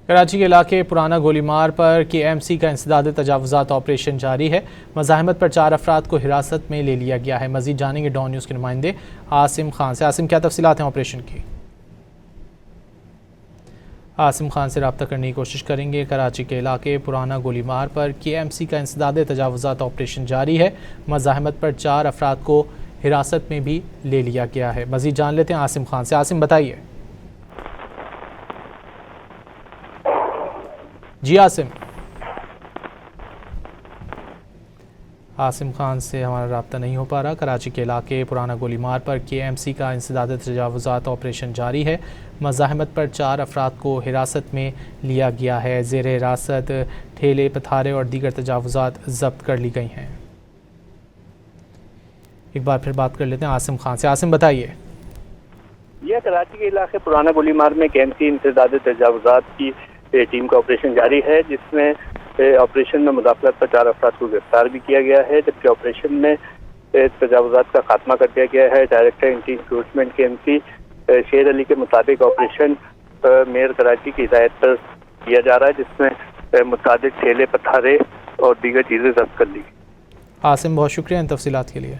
कराची के इलाके पुराना गोलीमार पर KMC का इंसदाद तजावुज़ात ऑपरेशन जारी है। मज़ाहमत पर 4 अफराद को हिरासत में ले लिया गया है। मज़ीद जानेंगे डॉन न्यूज़ के नुमाइंदे आसिम खान से। आसिम, क्या तफसीलात हैं ऑपरेशन की? आसिम खान से रब्ता करने की कोशिश करेंगे। कराची के इलाके पुराना गोलीमार पर KMC का इंसदाद तजावुज़ात ऑपरेशन जारी है। मज़ाहमत पर 4 अफराद को हिरासत में भी ले लिया गया है। मज़ीद जान लेते हैं आसिम खान से। आसिम, बताइए। जी आसिम खान से हमारा रब्ता नहीं हो पा रहा। कराची के इलाके पुराना गोलीमार पर KMC का इंसदाद तजावुज़ात ऑपरेशन जारी है। मज़ाहमत पर 4 अफराद को हिरासत में लिया गया है। ज़ेर हिरासत ठेले, पथारे और दीगर तजावुज़ात जब्त कर ली गई हैं। एक बार फिर बात कर लेते हैं आसिम खान से। आसिम, बताइए। यह कराची के इलाके पुराना गोलीमार में KMC इंसदाद तजावुज़ात की टीम का ऑपरेशन जारी है, जिसमें ऑपरेशन में मुदाखलत पर 4 अफराद को गिरफ्तार भी किया गया है, जबकि ऑपरेशन में तजावुज़ात का खात्मा कर दिया गया है। डायरेक्टर एंटी इंक्रूटमेंट KMC शेर अली के मुताबिक ऑपरेशन मेयर कराची की हिदायत पर किया जा रहा है, जिसमें मुताबिक ठेले, पथारे और दीगर चीज़ें जब्त कर ली। आसिम, बहुत शुक्रिया इन तफसीलात के लिए।